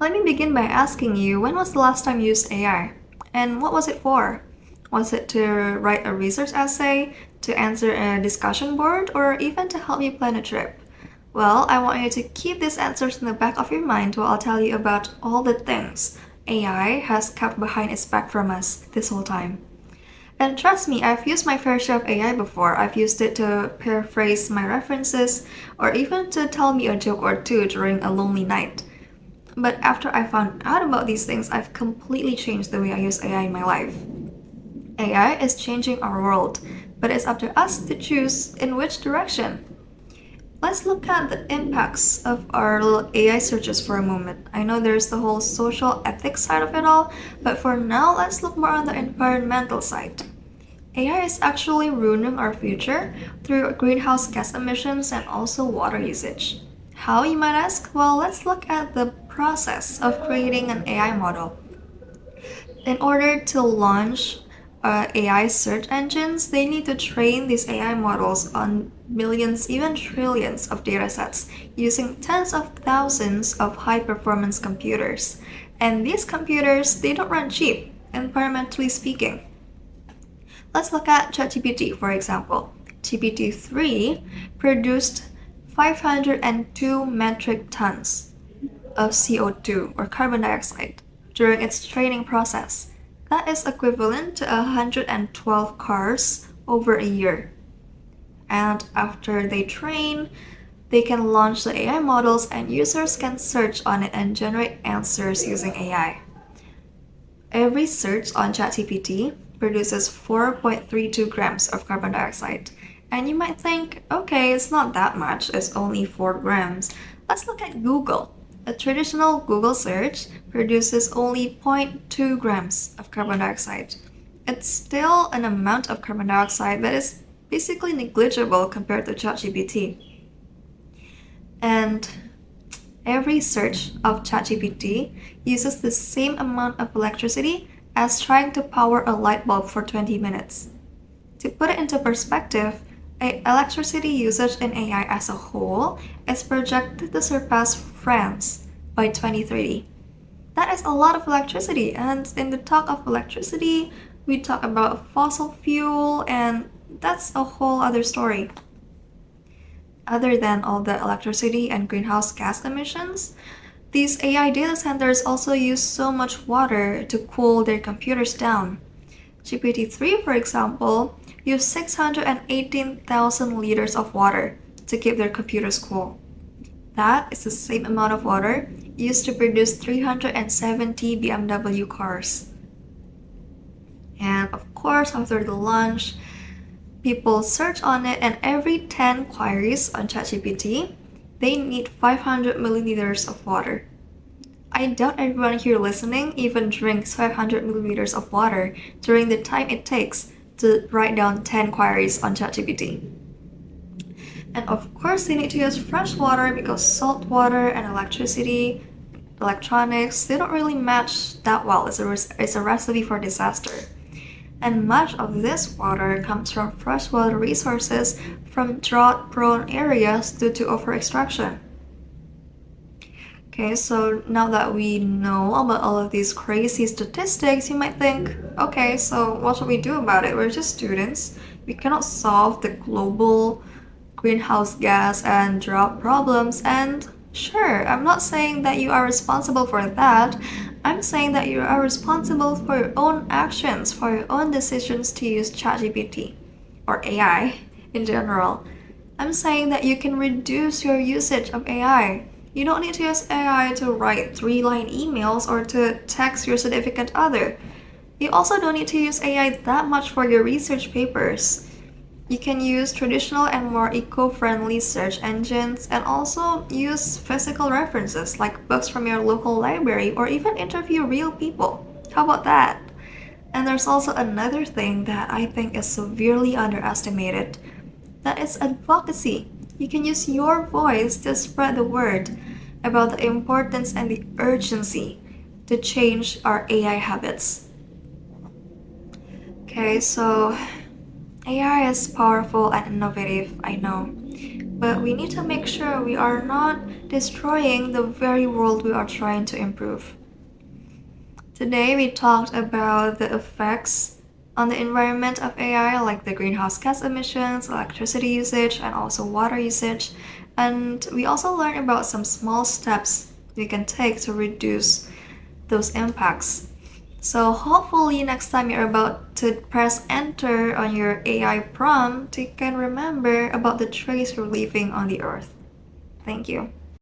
Let me begin by asking you, when was the last time you used AI? And what was it for? Was it to write a research essay, to answer a discussion board, or even to help you plan a trip? Well, I want you to keep these answers in the back of your mind while I'll tell you about all the things AI has kept behind its back from us this whole time. And trust me, I've used my fair share of AI before. I've used it to paraphrase my references, or even to tell me a joke or two during a lonely night. But after I found out about these things, I've completely changed the way I use AI in my life. AI is changing our world, but it's up to us to choose in which direction. Let's look at the impacts of our little AI searches for a moment. I know there's the whole social ethics side of it all, but for now, let's look more on the environmental side. AI is actually ruining our future through greenhouse gas emissions and also water usage. How, you might ask? Well, let's look at the process of creating an AI model. In order to launch AI search engines, they need to train these AI models on millions, even trillions of datasets using tens of thousands of high-performance computers. And these computers, they don't run cheap, environmentally speaking. Let's look at ChatGPT, for example. GPT-3 produced 502 metric tons of CO2 or carbon dioxide during its training process. That is equivalent to 112 cars over a year. And after they train, they can launch the AI models and users can search on it and generate answers using AI. Every search on ChatGPT produces 4.32 grams of carbon dioxide. And you might think, okay, it's not that much, it's only 4 grams. Let's look at Google. A traditional Google search produces only 0.2 grams of carbon dioxide. It's still an amount of carbon dioxide that is basically negligible compared to ChatGPT. And every search of ChatGPT uses the same amount of electricity as trying to power a light bulb for 20 minutes. To put it into perspective, electricity usage in AI as a whole is projected to surpass France by 2030. That is a lot of electricity, and in the talk of electricity, we talk about fossil fuel, and that's a whole other story. Other than all the electricity and greenhouse gas emissions, these AI data centers also use so much water to cool their computers down. GPT-3, for example, used 618,000 liters of water to keep their computers cool. That is the same amount of water used to produce 370 BMW cars. And of course, after the launch, people search on it, and every 10 queries on ChatGPT, they need 500 milliliters of water. I doubt everyone here listening even drinks 500 milliliters of water during the time it takes to write down 10 queries on ChatGPT. And of course, they need to use fresh water because salt water and electricity, electronics, they don't really match that well. It's a recipe for disaster. And much of this water comes from freshwater resources from drought-prone areas due to over-extraction. Okay, so now that we know about all of these crazy statistics, you might think, okay, so what should we do about it? We're just students. We cannot solve the global greenhouse gas and drought problems. And sure, I'm not saying that you are responsible for that. I'm saying that you are responsible for your own actions, for your own decisions to use ChatGPT or AI in general. I'm saying that you can reduce your usage of AI. You don't need to use AI to write 3-line emails or to text your significant other. You also don't need to use AI that much for your research papers. You can use traditional and more eco-friendly search engines and also use physical references like books from your local library or even interview real people. How about that? And there's also another thing that I think is severely underestimated. That is advocacy. You can use your voice to spread the word about the importance and the urgency to change our AI habits. Okay, so AI is powerful and innovative, I know, but we need to make sure we are not destroying the very world we are trying to improve. Today, we talked about the effects on the environment of AI, like the greenhouse gas emissions, electricity usage, and also water usage. And we also learned about some small steps we can take to reduce those impacts. So, hopefully, next time you're about to press enter on your AI prompt, you can remember about the trace you're leaving on the earth. Thank you.